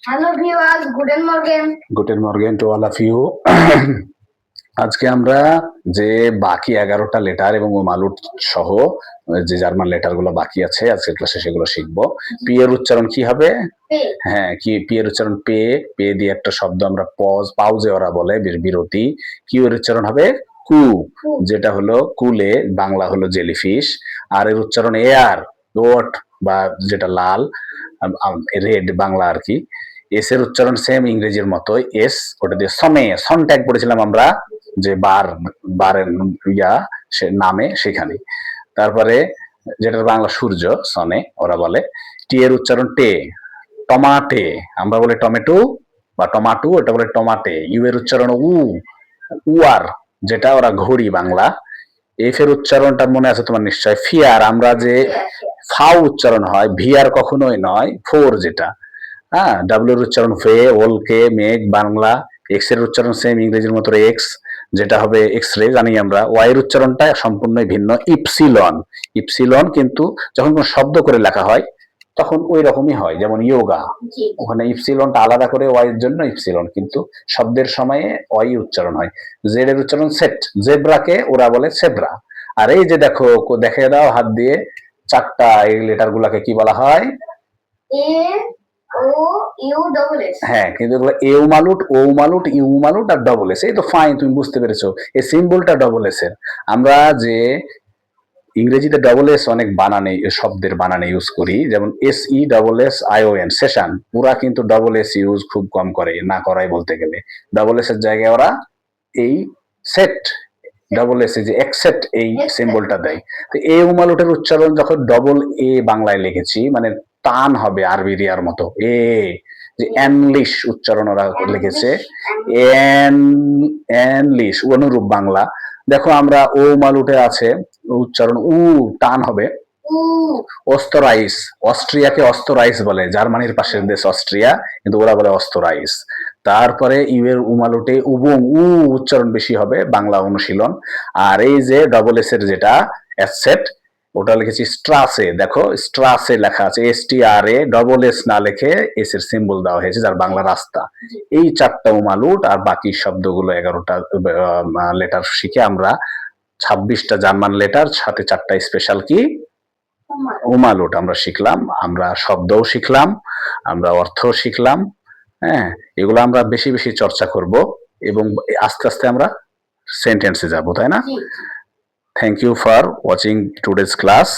Hello viewers, guten Morgen. Guten Morgen to all of you. আজকে আমরা যে বাকি 11টা লেটার এবং মালুট সহ যে জার্মান লেটার গুলো বাকি আছে আজকের ক্লাসে সেগুলো শিখবো। পি এর উচ্চারণ কি হবে? হ্যাঁ, কি পি এর উচ্চারণ পে। পে দিয়ে একটা শব্দ আমরা পাউজে ওরা বলে বিরতি। কিউ এর উচ্চারণ হবে কু, যেটা হলো কুলে, বাংলা হলো জেলিফিশ। আর এর উচ্চারণ এয়ার, ওট বা যেটা লাল, রেড বাংলা আর কি। এস এর উচ্চারণ সেম ইংরেজির মতোই এস, ওটা দিয়ে সনে, সন ট্যাগ পড়েছিলাম আমরা যে বারের ইয়া সে নামে সেখানে। তারপরে যেটা বাংলা সূর্য সনে ওরা বলে। টি এর উচ্চারণ টে, টমাটে আমরা বলি টমেটো বা টমাটো, ওটা বলে টমাটে। ইউ এর উচ্চারণ উয়ার, যেটা ওরা ঘড়ি বাংলা। এফ এর উচ্চারণটা মনে আছে তোমার নিশ্চয় ফিয়ার, আমরা যে ফাও উচ্চারণ হয় ভিয়ার কখনোই নয়, ফোর যেটা। হ্যাঁ, ডাব্লিউ এর উচ্চারণ ফে, ওলকে মেঘ বাংলা। এক্স এর উচ্চারণ সেম ইংরেজির মতো এক্স, যেটা হবে এক্স রে জানি আমরা। ওয়াই এর উচ্চারণটা সম্পূর্ণ ভিন্ন, ইপসিলন। ইপসিলন কিন্তু যখন কোনো শব্দ করে লেখা হয় তখন ওই রকমই হয়, যেমন ইয়োগা, ওখানে ইপসিলনটা আলাদা করে ওয়াই এর জন্য ইপসিলন, কিন্তু শব্দের সময়ে ওয়াই উচ্চারণ হয়। জেড এর উচ্চারণ সেট, জেব্রাকে ওরা বলে সেব্রা। আর এই যে দেখো, দেখে দাও হাত দিয়ে, চারটা এই লেটার গুলাকে কি বলা হয়? হ্যাঁ, কিন্তু এও মালুট, ও মালুট, ইউ মালুট আর ডবল এস। এই তো ফাইন, তুমি বুঝতে পেরেছো। এই সিম্বলটা ডবল এস এর। আমরা যে ইংরেজিতে ডবল এস অনেক বানানে, শব্দের বানানে ইউজ করি, যেমন S E double S I O N session, ওরা কিন্তু ডবল এস ইউজ খুব কম করে, না করাই বলতে গেলে। ডবল এস এর জায়গায় ওরা এই সেট, ডবল এস যে একসেপ্ট এই সিম্বলটা দেয়। তো এ উমালুটের উচ্চারণ যখন ডবল এ বাংলায় লিখেছি, মানে টান হবে আরবি রিয়ার মতো, এ যে এনলিশ উচ্চারণ ওরা লিখেছে, এনলিশ অনুরূপ বাংলা। দেখো আমরা ও মালুটে আছে উচ্চারণ উ, টান হবে অস্তরাইস। অস্ট্রিয়াকে অস্তরাইস বলে, জার্মানির পাশের দেশ অস্ট্রিয়া, কিন্তু ওরা বলে অস্তরাইস। তারপরে ইউ এর উমালুটে উবুং, উচ্চারণ বেশি হবে, বাংলা অনুশীলন। আর এই যে ডবল এস এর যেটা অ্যাসেট, ওটা লিখেছি স্ট্রাসে। দেখো স্ট্রাসে লেখা আছে, এস টি আর এ, ডবল এস না লিখে এস এর সিম্বল দেওয়া হয়েছে, যার বাংলা রাস্তা। এই চারটা উমালুট আর বাকি শব্দগুলো 11টা লেটার শিখে আমরা 26টা জার্মান লেটার সাথে 4টা স্পেশাল কি উমালুট আমরা শিখলাম। আমরা শব্দও শিখলাম, আমরা অর্থও শিখলাম। হ্যাঁ, এগুলো আমরা বেশি বেশি চর্চা করব এবং আস্তে আস্তে আমরা সেন্টেন্সে যাব, তাই না? Thank you for watching today's class.